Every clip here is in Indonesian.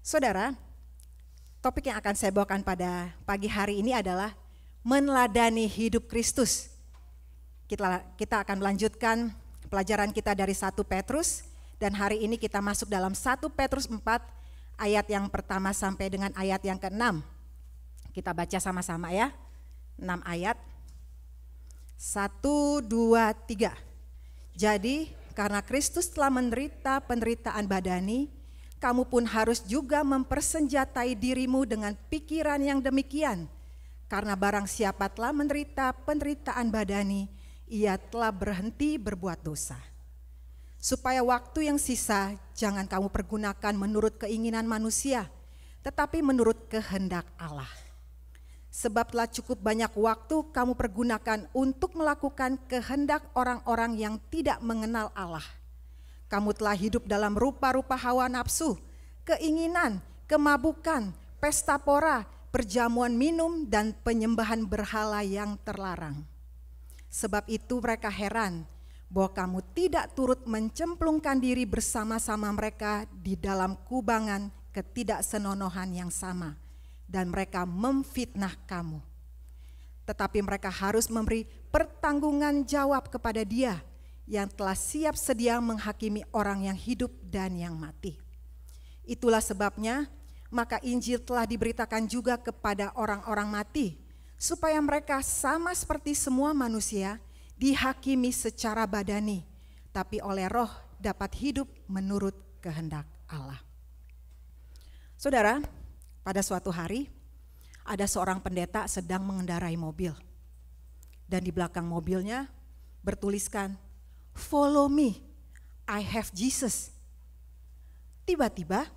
Saudara, topik yang akan saya bawakan pada pagi hari ini adalah meneladani hidup Kristus. Kita akan melanjutkan pelajaran kita dari 1 Petrus dan hari ini kita masuk dalam 1 Petrus 4 ayat yang pertama sampai dengan ayat yang ke-6. Kita baca sama-sama ya. 6 ayat. 1, 2, 3. Jadi karena Kristus telah menderita penderitaan badani, kamu pun harus juga mempersenjatai dirimu dengan pikiran yang demikian. Karena barang siapa telah menderita penderitaan badani, ia telah berhenti berbuat dosa. Supaya waktu yang sisa jangan kamu pergunakan menurut keinginan manusia, tetapi menurut kehendak Allah. Sebab telah cukup banyak waktu kamu pergunakan untuk melakukan kehendak orang-orang yang tidak mengenal Allah. Kamu telah hidup dalam rupa-rupa hawa nafsu, keinginan, kemabukan, pesta pora, perjamuan minum, dan penyembahan berhala yang terlarang. Sebab itu mereka heran bahwa kamu tidak turut mencemplungkan diri bersama-sama mereka di dalam kubangan ketidaksenonohan yang sama. Dan mereka memfitnah kamu. Tetapi mereka harus memberi pertanggungan jawab kepada Dia yang telah siap sedia menghakimi orang yang hidup dan yang mati. Itulah sebabnya maka Injil telah diberitakan juga kepada orang-orang mati, supaya mereka sama seperti semua manusia dihakimi secara badani, tapi oleh roh dapat hidup menurut kehendak Allah. Saudara, pada suatu hari ada seorang pendeta sedang mengendarai mobil. Dan di belakang mobilnya bertuliskan, "Follow me, I have Jesus." Tiba-tiba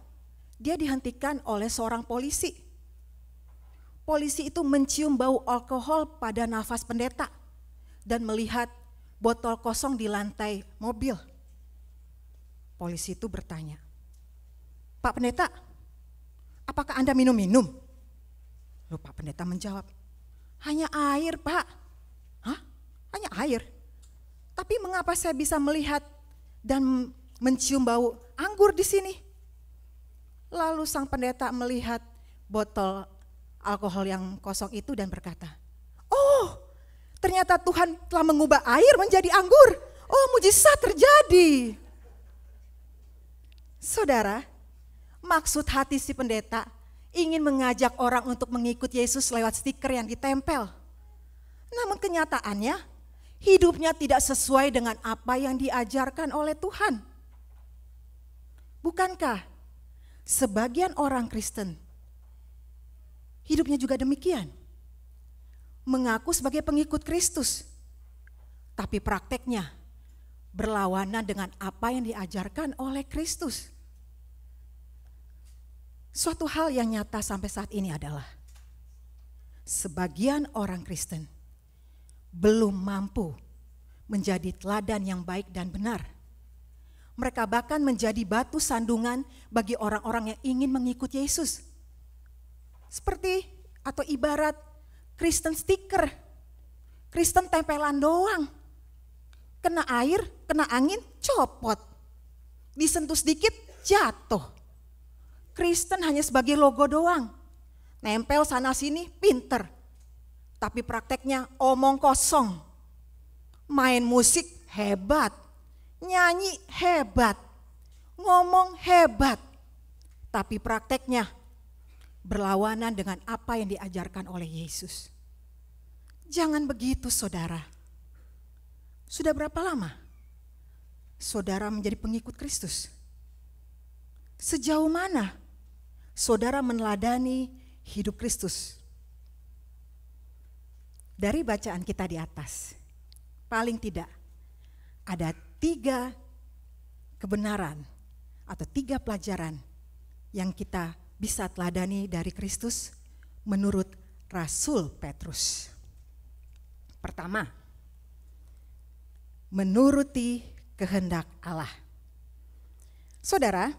dia dihentikan oleh seorang polisi. Polisi itu mencium bau alkohol pada nafas pendeta dan melihat botol kosong di lantai mobil. Polisi itu bertanya, "Pak Pendeta, apakah Anda minum-minum?" Lalu Pak Pendeta menjawab, "Hanya air, Pak." "Hah? Hanya air? Tapi mengapa saya bisa melihat dan mencium bau anggur di sini?" Lalu sang pendeta melihat botol alkohol yang kosong itu dan berkata, "Oh, ternyata Tuhan telah mengubah air menjadi anggur. Oh, mujizat terjadi." Saudara, maksud hati si pendeta ingin mengajak orang untuk mengikut Yesus lewat stiker yang ditempel. Namun kenyataannya hidupnya tidak sesuai dengan apa yang diajarkan oleh Tuhan. Bukankah sebagian orang Kristen hidupnya juga demikian? Mengaku sebagai pengikut Kristus, tapi prakteknya berlawanan dengan apa yang diajarkan oleh Kristus. Suatu hal yang nyata sampai saat ini adalah sebagian orang Kristen belum mampu menjadi teladan yang baik dan benar. Mereka bahkan menjadi batu sandungan bagi orang-orang yang ingin mengikut Yesus. Seperti atau ibarat Kristen stiker, Kristen tempelan doang. Kena air, kena angin, copot. Disentuh sedikit, jatuh. Kristen hanya sebagai logo doang. Nempel sana sini, pinter. Tapi prakteknya omong kosong. Main musik hebat. Nyanyi hebat. Ngomong hebat. Tapi prakteknya berlawanan dengan apa yang diajarkan oleh Yesus. Jangan begitu, saudara. Sudah berapa lama saudara menjadi pengikut Kristus? Sejauh mana saudara meneladani hidup Kristus? Dari bacaan kita di atas, paling tidak ada 3 kebenaran atau 3 pelajaran yang kita bisa teladani dari Kristus menurut Rasul Petrus. Pertama, menuruti kehendak Allah. Saudara,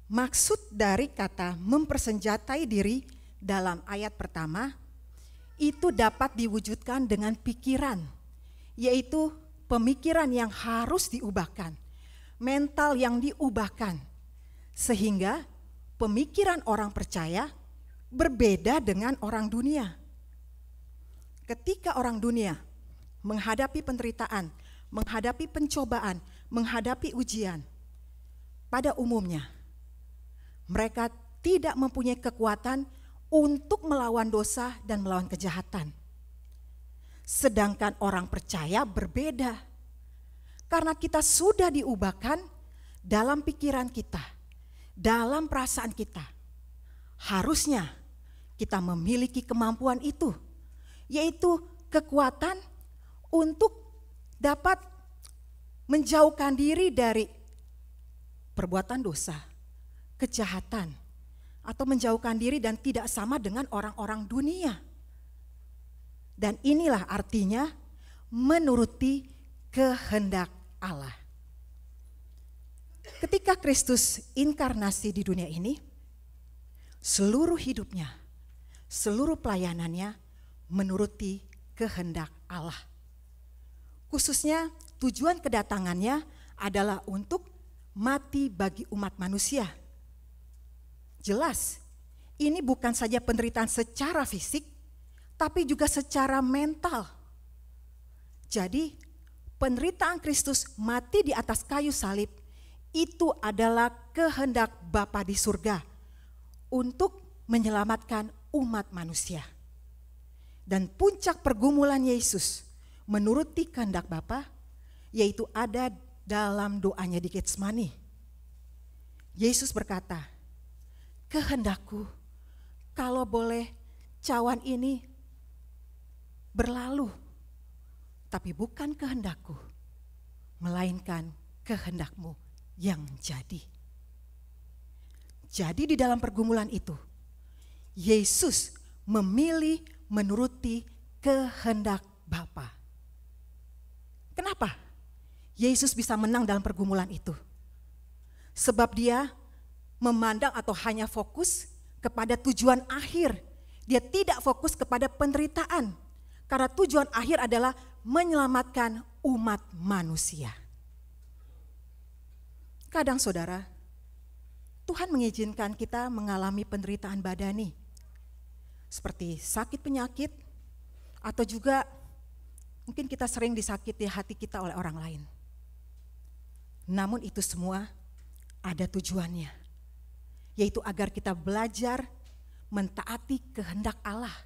maksud dari kata mempersenjatai diri dalam ayat pertama itu dapat diwujudkan dengan pikiran, yaitu pemikiran yang harus diubahkan, mental yang diubahkan, sehingga pemikiran orang percaya berbeda dengan orang dunia. Ketika orang dunia menghadapi penderitaan, menghadapi pencobaan, menghadapi ujian, pada umumnya mereka tidak mempunyai kekuatan untuk melawan dosa dan melawan kejahatan. Sedangkan orang percaya berbeda. Karena kita sudah diubahkan dalam pikiran kita, dalam perasaan kita. Harusnya kita memiliki kemampuan itu, yaitu kekuatan untuk dapat menjauhkan diri dari perbuatan dosa, kejahatan, atau menjauhkan diri dan tidak sama dengan orang-orang dunia. Dan inilah artinya menuruti kehendak Allah. Ketika Kristus inkarnasi di dunia ini, seluruh hidupnya, seluruh pelayanannya menuruti kehendak Allah. Khususnya tujuan kedatangannya adalah untuk mati bagi umat manusia. Jelas, ini bukan saja penderitaan secara fisik, tapi juga secara mental. Jadi, penderitaan Kristus mati di atas kayu salib itu adalah kehendak Bapa di surga untuk menyelamatkan umat manusia. Dan puncak pergumulan Yesus menuruti kehendak Bapa, yaitu ada dalam doanya di Getsemani. Yesus berkata, "Kehendakku, kalau boleh cawan ini berlalu, tapi bukan kehendakku, melainkan kehendakmu yang jadi." Jadi di dalam pergumulan itu, Yesus memilih menuruti kehendak Bapa. Kenapa Yesus bisa menang dalam pergumulan itu? Sebab dia memandang atau hanya fokus kepada tujuan akhir. Dia tidak fokus kepada penderitaan. Karena tujuan akhir adalah menyelamatkan umat manusia. Kadang saudara, Tuhan mengizinkan kita mengalami penderitaan badani. Seperti sakit penyakit, atau juga mungkin kita sering disakiti hati kita oleh orang lain. Namun itu semua ada tujuannya, yaitu agar kita belajar mentaati kehendak Allah,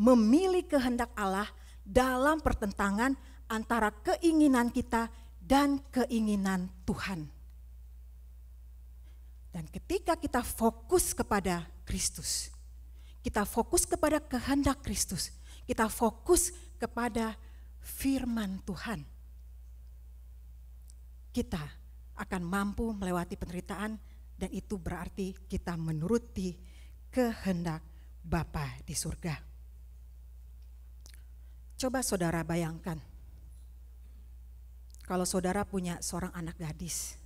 memilih kehendak Allah dalam pertentangan antara keinginan kita dan keinginan Tuhan. Dan ketika kita fokus kepada Kristus, kita fokus kepada kehendak Kristus, kita fokus kepada firman Tuhan, kita akan mampu melewati penderitaan, dan itu berarti kita menuruti kehendak Bapa di surga. Coba saudara bayangkan, kalau saudara punya seorang anak gadis,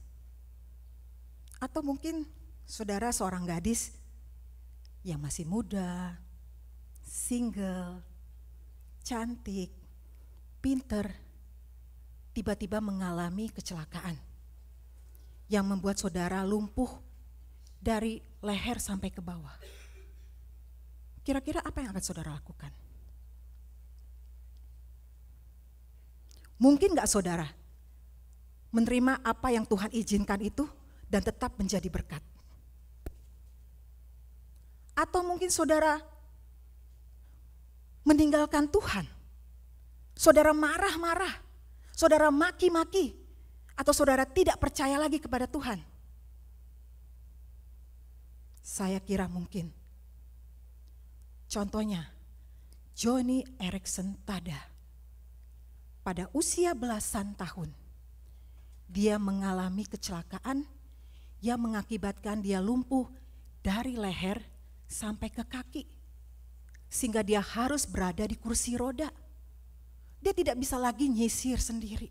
atau mungkin saudara seorang gadis yang masih muda, single, cantik, pinter, tiba-tiba mengalami kecelakaan yang membuat saudara lumpuh dari leher sampai ke bawah. Kira-kira apa yang akan saudara lakukan? Mungkin gak saudara menerima apa yang Tuhan izinkan itu dan tetap menjadi berkat? Atau mungkin saudara meninggalkan Tuhan, saudara marah-marah, saudara maki-maki, atau saudara tidak percaya lagi kepada Tuhan? Saya kira mungkin. Contohnya, Joni Eareckson Tada. Pada usia belasan tahun, dia mengalami kecelakaan yang mengakibatkan dia lumpuh dari leher sampai ke kaki. Sehingga dia harus berada di kursi roda. Dia tidak bisa lagi nyisir sendiri.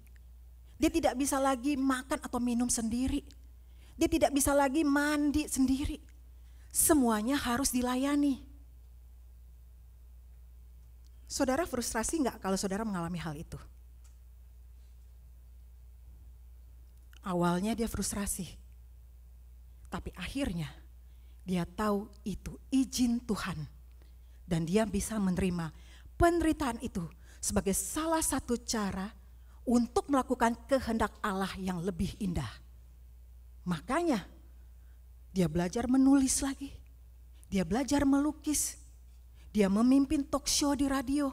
Dia tidak bisa lagi makan atau minum sendiri. Dia tidak bisa lagi mandi sendiri. Semuanya harus dilayani. Saudara frustrasi enggak kalau saudara mengalami hal itu? Awalnya dia frustrasi, tapi akhirnya Dia tahu itu izin Tuhan. Dan dia bisa menerima penderitaan itu sebagai salah satu cara untuk melakukan kehendak Allah yang lebih indah. Makanya dia belajar menulis lagi. Dia belajar melukis. Dia memimpin talk show di radio.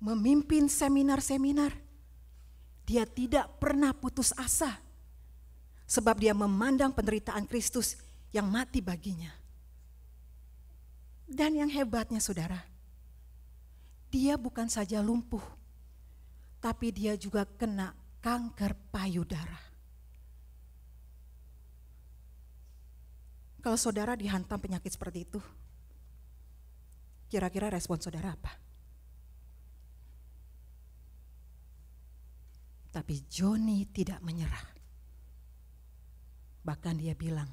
Memimpin seminar-seminar. Dia tidak pernah putus asa. Sebab dia memandang penderitaan Kristus yang mati baginya. Dan yang hebatnya saudara, dia bukan saja lumpuh, tapi dia juga kena kanker payudara. Kalau saudara dihantam penyakit seperti itu, kira-kira respon saudara apa? Tapi Joni tidak menyerah. Bahkan dia bilang,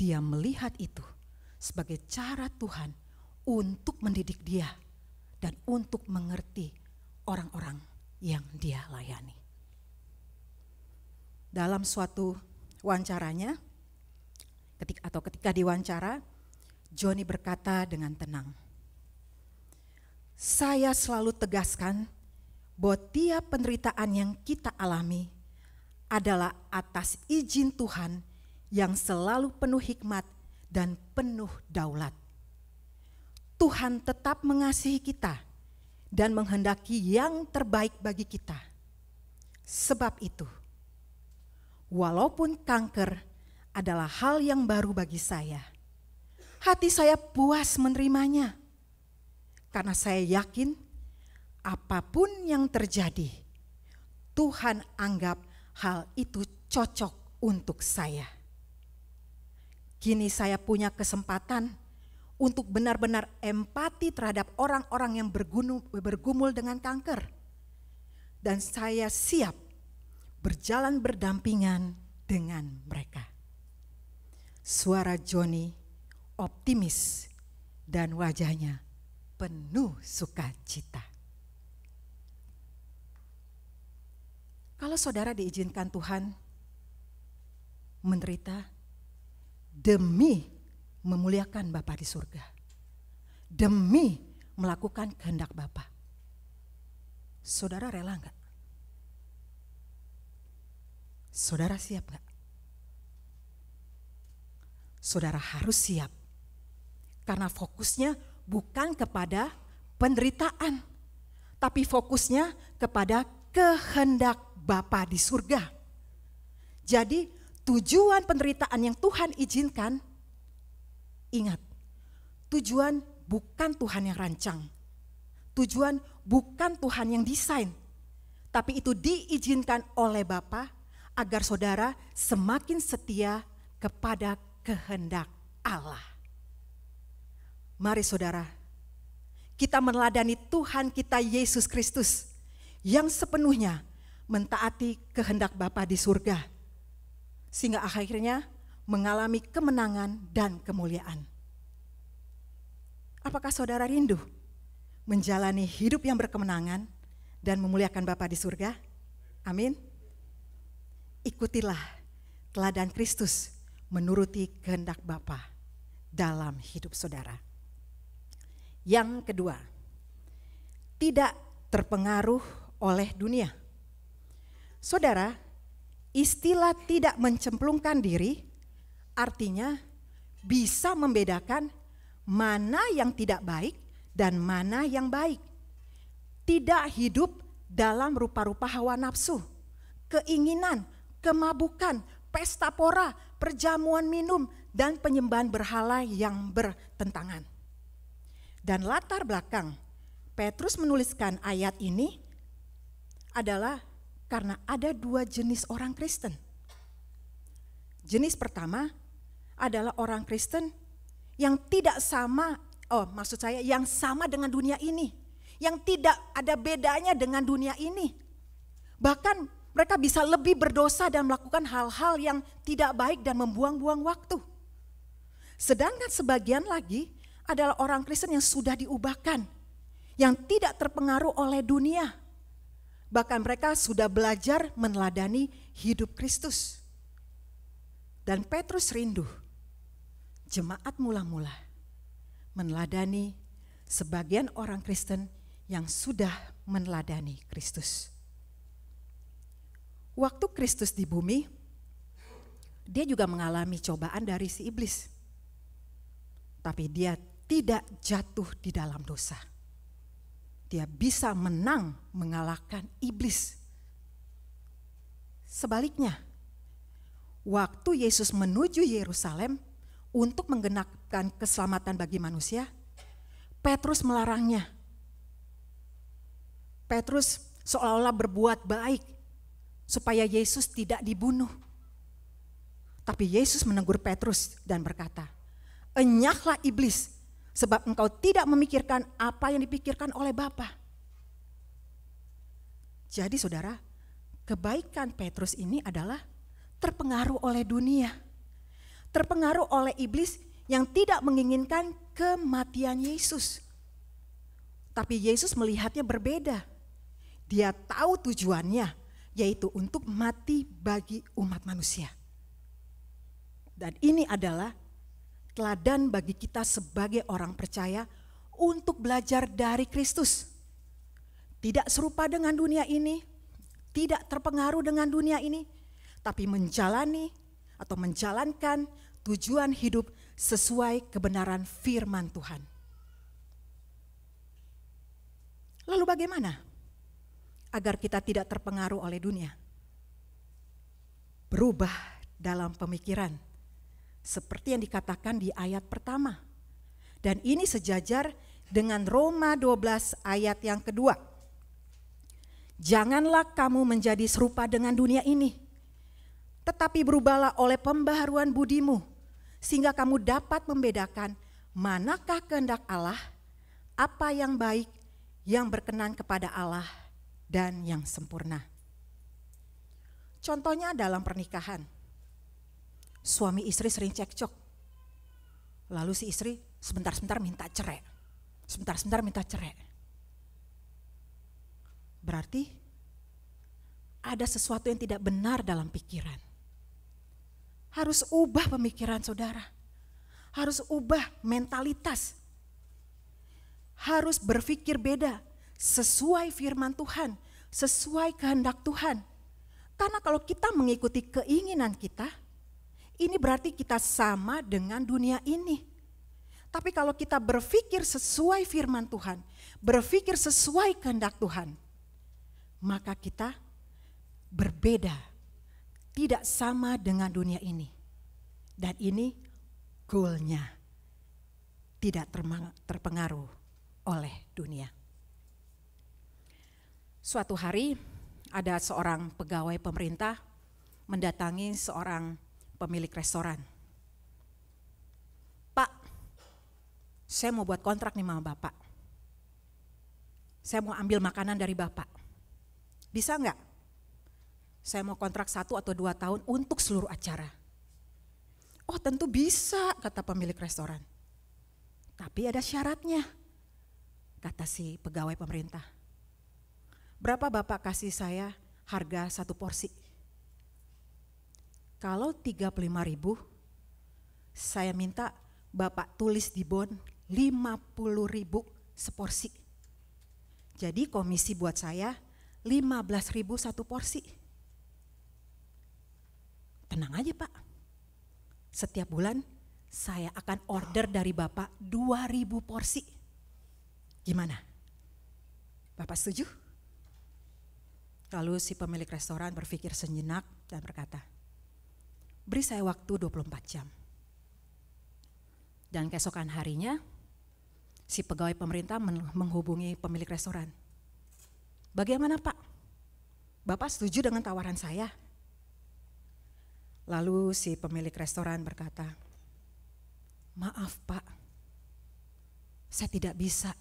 dia melihat itu sebagai cara Tuhan untuk mendidik dia dan untuk mengerti orang-orang yang dia layani. Dalam suatu wawancaranya, ketika diwawancara, Joni berkata dengan tenang, "Saya selalu tegaskan bahwa tiap penderitaan yang kita alami adalah atas izin Tuhan yang selalu penuh hikmat dan penuh daulat. Tuhan tetap mengasihi kita dan menghendaki yang terbaik bagi kita. Sebab itu, walaupun kanker adalah hal yang baru bagi saya, hati saya puas menerimanya. Karena saya yakin apapun yang terjadi, Tuhan anggap hal itu cocok untuk saya. Kini saya punya kesempatan untuk benar-benar empati terhadap orang-orang yang bergumul dengan kanker. Dan saya siap berjalan berdampingan dengan mereka." Suara Joni optimis dan wajahnya penuh sukacita. Kalau saudara diizinkan Tuhan menderita demi memuliakan Bapa di surga, demi melakukan kehendak Bapa, saudara rela enggak? Saudara siap enggak? Saudara harus siap, karena fokusnya bukan kepada penderitaan, tapi fokusnya kepada kehendak Bapa di surga. Jadi tujuan penderitaan yang Tuhan izinkan, ingat, tujuan bukan Tuhan yang rancang. Tujuan bukan Tuhan yang desain. Tapi itu diizinkan oleh Bapa agar saudara semakin setia kepada kehendak Allah. Mari saudara, kita meneladani Tuhan kita Yesus Kristus yang sepenuhnya mentaati kehendak Bapa di surga, sehingga akhirnya mengalami kemenangan dan kemuliaan. Apakah saudara rindu menjalani hidup yang berkemenangan dan memuliakan Bapa di surga? Amin. Ikutilah teladan Kristus menuruti kehendak Bapa dalam hidup saudara. Yang kedua, tidak terpengaruh oleh dunia. Saudara, istilah tidak mencemplungkan diri artinya bisa membedakan mana yang tidak baik dan mana yang baik. Tidak hidup dalam rupa-rupa hawa nafsu, keinginan, kemabukan, pesta pora, perjamuan minum, dan penyembahan berhala yang bertentangan. Dan latar belakang Petrus menuliskan ayat ini adalah karena ada dua jenis orang Kristen. Jenis pertama adalah orang Kristen yang tidak sama, yang sama dengan dunia ini. Yang tidak ada bedanya dengan dunia ini. Bahkan mereka bisa lebih berdosa dan melakukan hal-hal yang tidak baik dan membuang-buang waktu. Sedangkan sebagian lagi adalah orang Kristen yang sudah diubahkan, yang tidak terpengaruh oleh dunia. Bahkan mereka sudah belajar meneladani hidup Kristus. Dan Petrus rindu jemaat mula-mula meneladani sebagian orang Kristen yang sudah meneladani Kristus. Waktu Kristus di bumi, dia juga mengalami cobaan dari si iblis. Tapi dia tidak jatuh di dalam dosa. Dia bisa menang mengalahkan iblis. Sebaliknya, waktu Yesus menuju Yerusalem untuk menggenapkan keselamatan bagi manusia, Petrus melarangnya. Petrus seolah-olah berbuat baik supaya Yesus tidak dibunuh. Tapi Yesus menegur Petrus dan berkata, "Enyahlah iblis, sebab engkau tidak memikirkan apa yang dipikirkan oleh Bapa." Jadi saudara, kebaikan Petrus ini adalah terpengaruh oleh dunia. Terpengaruh oleh iblis yang tidak menginginkan kematian Yesus. Tapi Yesus melihatnya berbeda. Dia tahu tujuannya, yaitu untuk mati bagi umat manusia. Dan ini adalah teladan bagi kita sebagai orang percaya untuk belajar dari Kristus. Tidak serupa dengan dunia ini, tidak terpengaruh dengan dunia ini, tapi menjalani atau menjalankan tujuan hidup sesuai kebenaran firman Tuhan. Lalu bagaimana agar kita tidak terpengaruh oleh dunia? Berubah dalam pemikiran, seperti yang dikatakan di ayat pertama. Dan ini sejajar dengan Roma 12 ayat yang kedua. Janganlah kamu menjadi serupa dengan dunia ini, tetapi berubahlah oleh pembaharuan budimu, sehingga kamu dapat membedakan manakah kehendak Allah, apa yang baik, yang berkenan kepada Allah, dan yang sempurna. Contohnya dalam pernikahan, suami istri sering cekcok, lalu si istri sebentar-sebentar minta cerai, sebentar-sebentar minta cerai. Berarti ada sesuatu yang tidak benar dalam pikiran. Harus ubah pemikiran saudara, harus ubah mentalitas, harus berpikir beda sesuai firman Tuhan, sesuai kehendak Tuhan. Karena kalau kita mengikuti keinginan kita, ini berarti kita sama dengan dunia ini. Tapi kalau kita berpikir sesuai firman Tuhan, berpikir sesuai kehendak Tuhan, maka kita berbeda, tidak sama dengan dunia ini. Dan ini goalnya, tidak terpengaruh oleh dunia. Suatu hari ada seorang pegawai pemerintah mendatangi seorang pemilik restoran. "Pak, saya mau buat kontrak nih sama Bapak. Saya mau ambil makanan dari Bapak. Bisa enggak? Saya mau kontrak 1 atau 2 tahun untuk seluruh acara." "Oh tentu bisa," kata pemilik restoran. "Tapi ada syaratnya," kata si pegawai pemerintah. "Berapa Bapak kasih saya harga 1 porsi?" "Kalau 35.000, saya minta Bapak tulis di bon 50.000 seporsi. Jadi komisi buat saya 15.000 1 porsi." "Tenang aja Pak, setiap bulan saya akan order dari Bapak 2.000 porsi. Gimana? Bapak setuju?" Lalu si pemilik restoran berpikir sejenak dan berkata, "Beri saya waktu 24 jam. Dan keesokan harinya, si pegawai pemerintah menghubungi pemilik restoran. "Bagaimana Pak? Bapak setuju dengan tawaran saya?" Lalu si pemilik restoran berkata, "Maaf Pak, saya tidak bisa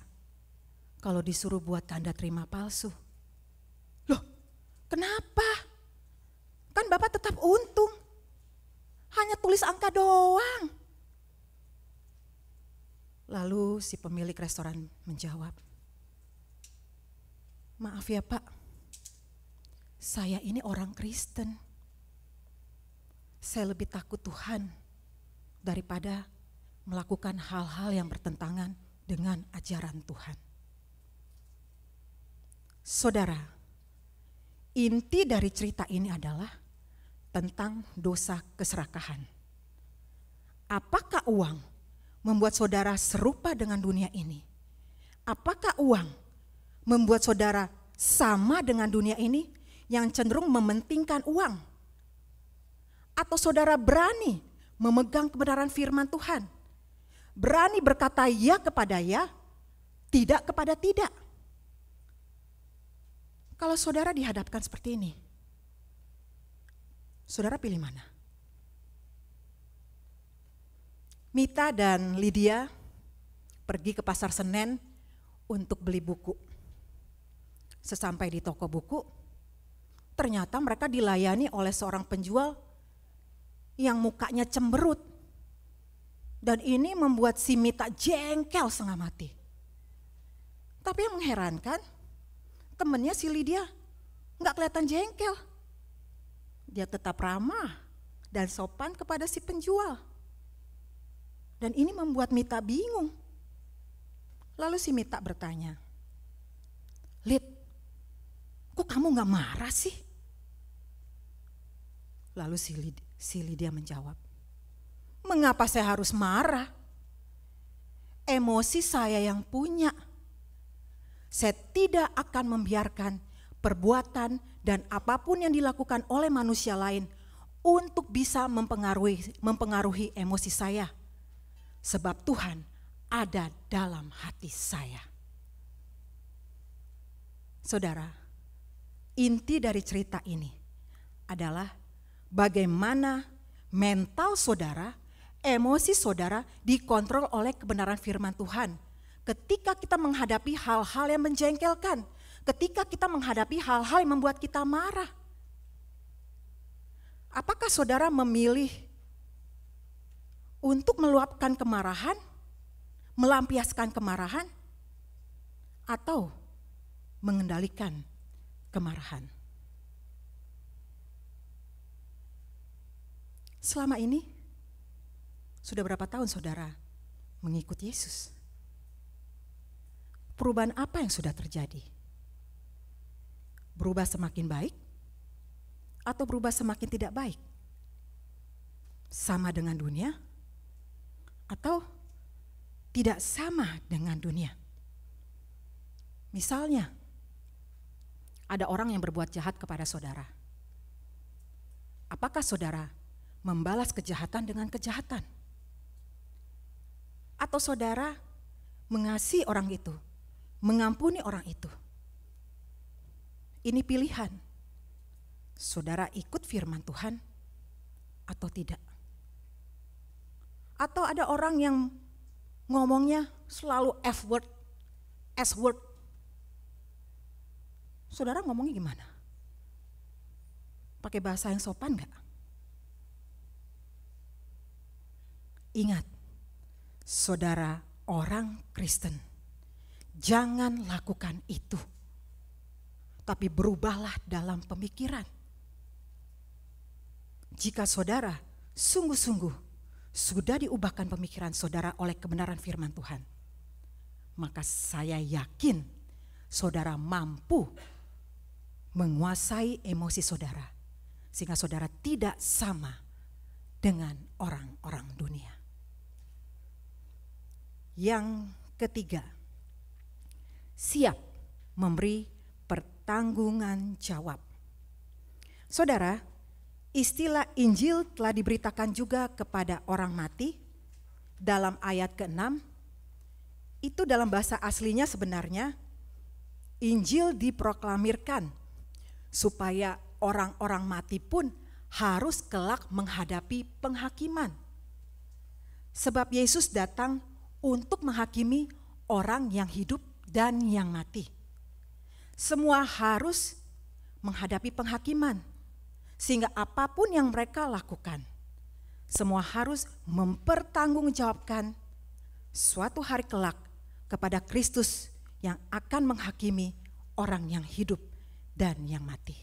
kalau disuruh buat tanda terima palsu." "Loh, kenapa? Kan Bapak tetap untung. Hanya tulis angka doang." Lalu si pemilik restoran menjawab, "Maaf ya Pak, saya ini orang Kristen. Saya lebih takut Tuhan daripada melakukan hal-hal yang bertentangan dengan ajaran Tuhan. Saudara, inti dari cerita ini adalah tentang dosa keserakahan. Apakah uang membuat saudara serupa dengan dunia ini? Apakah uang membuat saudara sama dengan dunia ini yang cenderung mementingkan uang? Atau saudara berani memegang kebenaran firman Tuhan? Berani berkata ya kepada ya, tidak kepada tidak. Kalau saudara dihadapkan seperti ini, saudara pilih mana? Mita dan Lydia pergi ke pasar Senen untuk beli buku. Sesampai di toko buku, ternyata mereka dilayani oleh seorang penjual yang mukanya cemberut. Dan ini membuat si Mita jengkel setengah mati. Tapi yang mengherankan, temannya si Lydia gak kelihatan jengkel. Dia tetap ramah dan sopan kepada si penjual. Dan ini membuat Mita bingung. Lalu si Mita bertanya, Lid, kok kamu gak marah sih? Lalu si Lydia menjawab, mengapa saya harus marah? Emosi saya yang punya. Saya tidak akan membiarkan perbuatan dan apapun yang dilakukan oleh manusia lain untuk bisa mempengaruhi emosi saya. Sebab Tuhan ada dalam hati saya. Saudara, inti dari cerita ini adalah bagaimana mental saudara, emosi saudara dikontrol oleh kebenaran firman Tuhan. Ketika kita menghadapi hal-hal yang menjengkelkan, ketika kita menghadapi hal-hal yang membuat kita marah. Apakah saudara memilih untuk meluapkan kemarahan, melampiaskan kemarahan, atau mengendalikan kemarahan? Selama ini, sudah berapa tahun saudara mengikuti Yesus? Perubahan apa yang sudah terjadi? Berubah semakin baik atau berubah semakin tidak baik? Sama dengan dunia atau tidak sama dengan dunia? Misalnya, ada orang yang berbuat jahat kepada saudara. Apakah saudara membalas kejahatan dengan kejahatan? Atau saudara mengasihi orang itu, mengampuni orang itu? Ini pilihan. Saudara ikut firman Tuhan atau tidak? Atau ada orang yang ngomongnya selalu F-word, S-word. Saudara ngomongnya gimana? Pakai bahasa yang sopan gak? Ingat, saudara orang Kristen, jangan lakukan itu. Tapi berubahlah dalam pemikiran. Jika saudara sungguh-sungguh sudah diubahkan pemikiran saudara oleh kebenaran firman Tuhan, maka saya yakin saudara mampu menguasai emosi saudara, sehingga saudara tidak sama dengan orang-orang dunia. Yang ketiga, siap memberi pertanggungan jawab. Saudara, istilah Injil telah diberitakan juga kepada orang mati dalam ayat ke-6. Itu dalam bahasa aslinya sebenarnya Injil diproklamirkan supaya orang-orang mati pun harus kelak menghadapi penghakiman. Sebab Yesus datang untuk menghakimi orang yang hidup dan yang mati. Semua harus menghadapi penghakiman, sehingga apapun yang mereka lakukan, semua harus mempertanggungjawabkan suatu hari kelak kepada Kristus yang akan menghakimi orang yang hidup dan yang mati.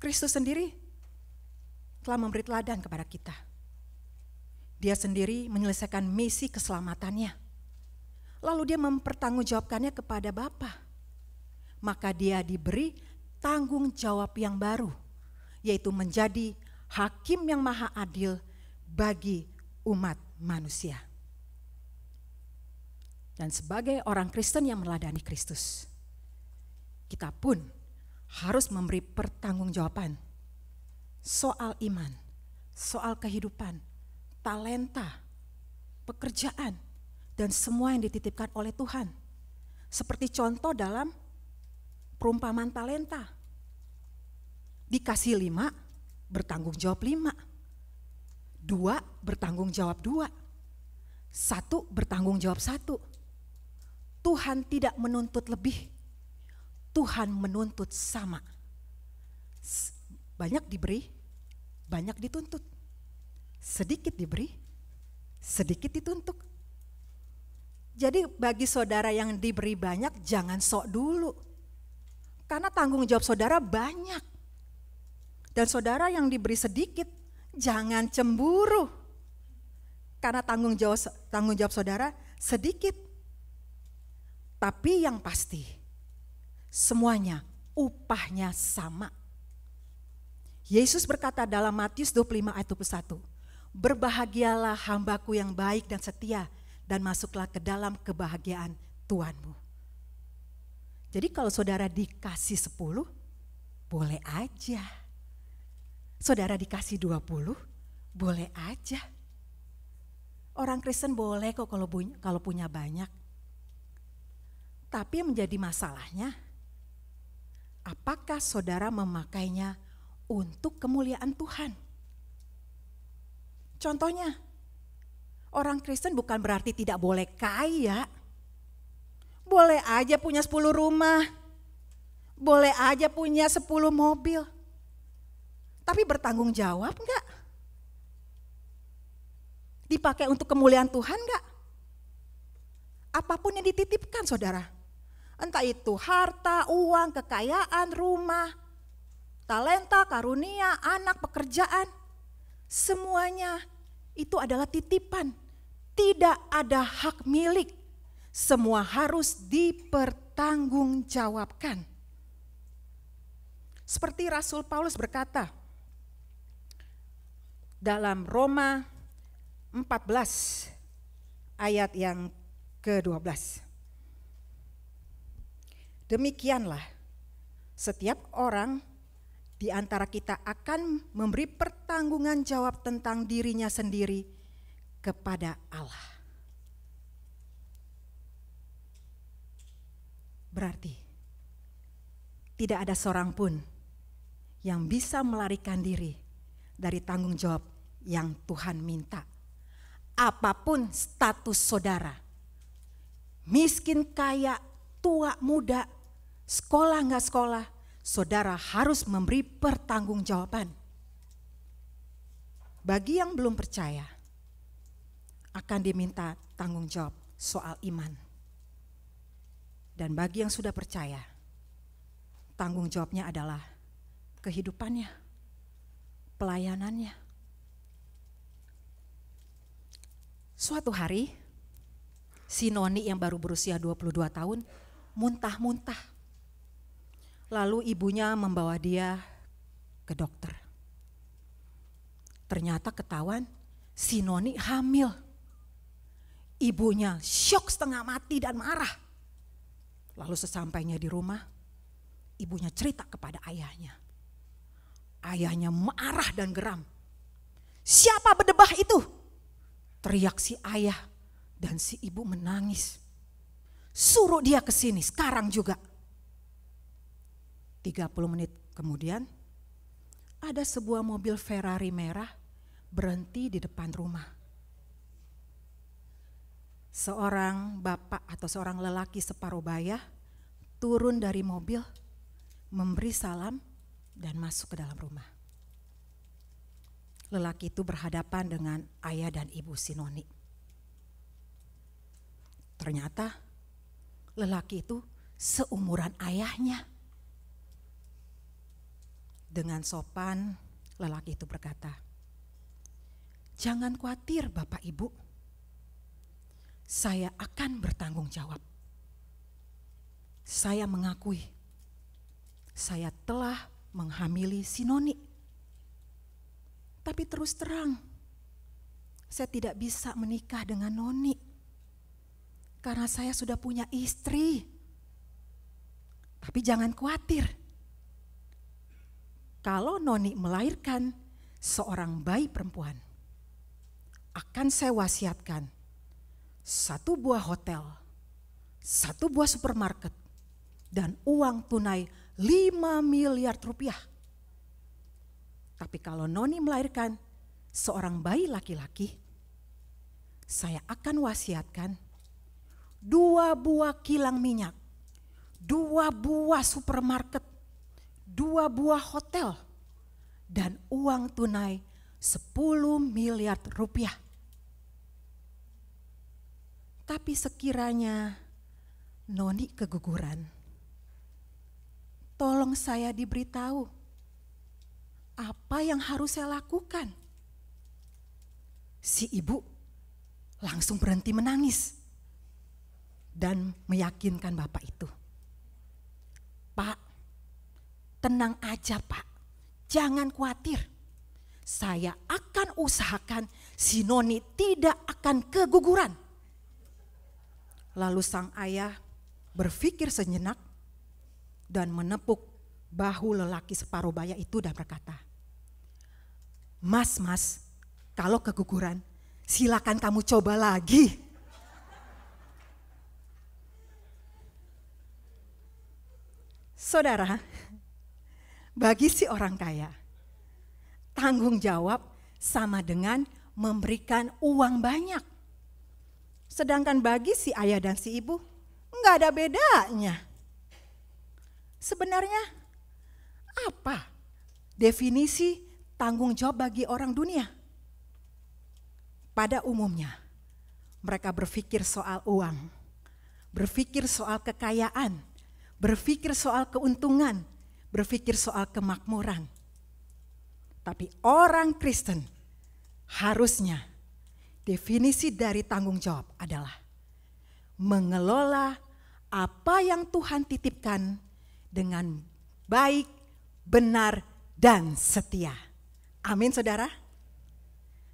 Kristus sendiri telah memberi teladan kepada kita. dia sendiri menyelesaikan misi keselamatannya. Lalu dia mempertanggungjawabkannya kepada Bapa. Maka dia diberi tanggung jawab yang baru, yaitu menjadi hakim yang maha adil bagi umat manusia. Dan sebagai orang Kristen yang meneladani Kristus, kita pun harus memberi pertanggungjawaban soal iman, soal kehidupan, talenta, pekerjaan, dan semua yang dititipkan oleh Tuhan. Seperti contoh dalam perumpamaan talenta. Dikasih 5, bertanggung jawab 5. 2, bertanggung jawab 2. 1, bertanggung jawab 1. Tuhan tidak menuntut lebih. Tuhan menuntut sama. Banyak diberi, banyak dituntut. Sedikit diberi, sedikit dituntut. Jadi bagi saudara yang diberi banyak, jangan sok dulu. Karena tanggung jawab saudara banyak. Dan saudara yang diberi sedikit, jangan cemburu. Karena tanggung jawab saudara sedikit. Tapi yang pasti, semuanya upahnya sama. Yesus berkata dalam Matius 25 ayat 21, berbahagialah hambaku yang baik dan setia, dan masuklah ke dalam kebahagiaan Tuhanmu. Jadi kalau saudara dikasih 10, boleh aja. Saudara dikasih 20, boleh aja. Orang Kristen boleh kok kalau punya banyak. Tapi yang menjadi masalahnya, apakah saudara memakainya untuk kemuliaan Tuhan? Contohnya, orang Kristen bukan berarti tidak boleh kaya. Boleh aja punya 10 rumah, boleh aja punya 10 mobil. Tapi bertanggung jawab enggak? Dipakai untuk kemuliaan Tuhan enggak? Apapun yang dititipkan saudara. Entah itu harta, uang, kekayaan, rumah, talenta, karunia, anak, pekerjaan. Semuanya itu adalah titipan. Tidak ada hak milik. Semua harus dipertanggungjawabkan. Seperti Rasul Paulus berkata dalam Roma 14 ayat yang ke-12. Demikianlah setiap orang di antara kita akan memberi pertanggungan jawab tentang dirinya sendiri kepada Allah. Berarti tidak ada seorang pun yang bisa melarikan diri dari tanggung jawab yang Tuhan minta. Apapun status saudara, miskin, kaya, tua, muda, sekolah nggak sekolah, saudara harus memberi pertanggungjawaban. Bagi yang belum percaya, akan diminta tanggung jawab soal iman. Dan bagi yang sudah percaya, tanggung jawabnya adalah kehidupannya, pelayanannya. Suatu hari, si Noni yang baru berusia 22 tahun muntah-muntah. Lalu ibunya membawa dia ke dokter. Ternyata ketahuan si Noni hamil. Ibunya syok setengah mati dan marah. Lalu sesampainya di rumah, ibunya cerita kepada ayahnya. Ayahnya marah dan geram. Siapa berdebah itu? Teriak si ayah dan si ibu menangis. Suruh dia ke sini sekarang juga. 30 menit kemudian ada sebuah mobil Ferrari merah berhenti di depan rumah. Seorang bapak atau seorang lelaki separuh baya turun dari mobil, memberi salam dan masuk ke dalam rumah. Lelaki itu berhadapan dengan ayah dan ibu si Noni. Ternyata lelaki itu seumuran ayahnya. Dengan sopan lelaki itu berkata, Jangan khawatir Bapak Ibu, saya akan bertanggung jawab. Saya mengakui, saya telah menghamili si Noni. Tapi terus terang, saya tidak bisa menikah dengan Noni. Karena saya sudah punya istri. Tapi jangan khawatir. Kalau Noni melahirkan seorang bayi perempuan, akan saya wasiatkan 1 buah hotel, 1 buah supermarket, dan uang tunai 5 miliar rupiah. Tapi kalau Noni melahirkan seorang bayi laki-laki, saya akan wasiatkan 2 buah kilang minyak, 2 buah supermarket, 2 buah hotel, dan uang tunai 10 miliar rupiah. Tapi sekiranya Noni keguguran, tolong saya diberitahu apa yang harus saya lakukan. Si ibu langsung berhenti menangis dan meyakinkan bapak itu. Pak, tenang aja Pak, jangan khawatir. Saya akan usahakan si Noni tidak akan keguguran. Lalu sang ayah berpikir sejenak dan menepuk bahu lelaki separuh baya itu dan berkata, Mas, kalau keguguran silakan kamu coba lagi. Saudara, bagi si orang kaya, tanggung jawab sama dengan memberikan uang banyak. Sedangkan bagi si ayah dan si ibu, enggak ada bedanya. Sebenarnya apa definisi tanggung jawab bagi orang dunia? Pada umumnya, mereka berpikir soal uang, berpikir soal kekayaan, berpikir soal keuntungan, berpikir soal kemakmuran. Tapi orang Kristen harusnya definisi dari tanggung jawab adalah mengelola apa yang Tuhan titipkan dengan baik, benar, dan setia. Amin saudara.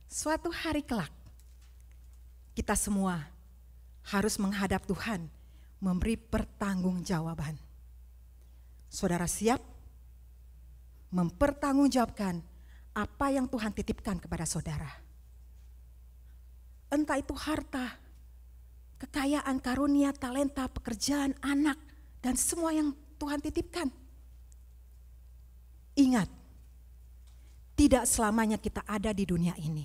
Suatu hari kelak, kita semua harus menghadap Tuhan, memberi pertanggungjawaban. Saudara siap mempertanggungjawabkan apa yang Tuhan titipkan kepada saudara? Entah itu harta, kekayaan, karunia, talenta, pekerjaan, anak, dan semua yang Tuhan titipkan. Ingat, tidak selamanya kita ada di dunia ini.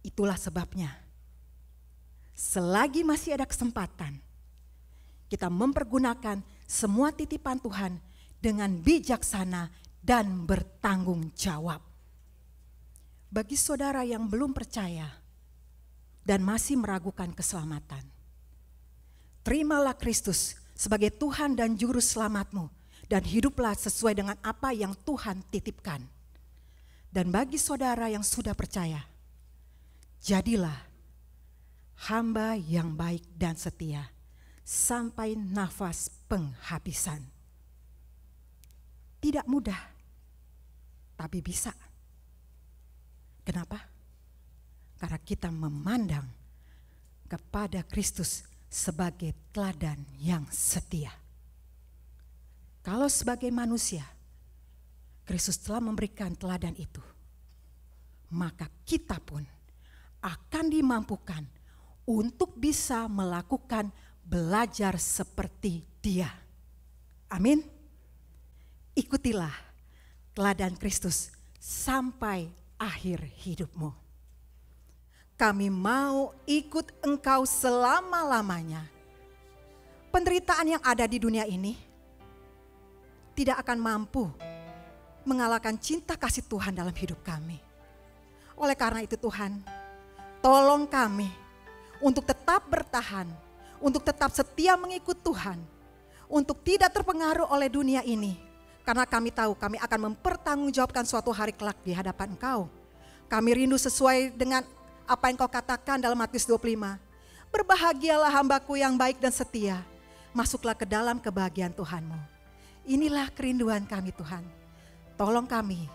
Itulah sebabnya, selagi masih ada kesempatan, kita mempergunakan semua titipan Tuhan dengan bijaksana dan bertanggung jawab. Bagi saudara yang belum percaya dan masih meragukan keselamatan, terimalah Kristus sebagai Tuhan dan Juru Selamatmu dan hiduplah sesuai dengan apa yang Tuhan titipkan. Dan bagi saudara yang sudah percaya, jadilah hamba yang baik dan setia sampai nafas penghabisan. Tidak mudah, tapi bisa. Kenapa? Karena kita memandang kepada Kristus sebagai teladan yang setia. Kalau sebagai manusia, Kristus telah memberikan teladan itu, maka kita pun akan dimampukan untuk bisa melakukan belajar seperti Dia. Amin. Ikutilah teladan Kristus sampai akhir hidupmu. Kami mau ikut Engkau selama-lamanya. Penderitaan yang ada di dunia ini tidak akan mampu mengalahkan cinta kasih Tuhan dalam hidup kami. Oleh karena itu Tuhan, tolong kami untuk tetap bertahan, untuk tetap setia mengikut Tuhan, untuk tidak terpengaruh oleh dunia ini. Karena kami tahu kami akan mempertanggungjawabkan suatu hari kelak di hadapan Engkau. Kami rindu sesuai dengan apa yang kau katakan dalam Matius 25. Berbahagialah hambaku yang baik dan setia. Masuklah ke dalam kebahagiaan Tuhanmu. Inilah kerinduan kami Tuhan. Tolong kami,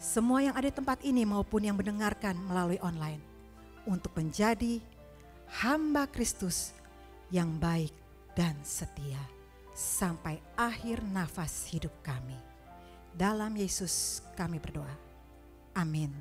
semua yang ada di tempat ini maupun yang mendengarkan melalui online, untuk menjadi hamba Kristus yang baik dan setia sampai akhir nafas hidup kami. Dalam Yesus kami berdoa. Amin.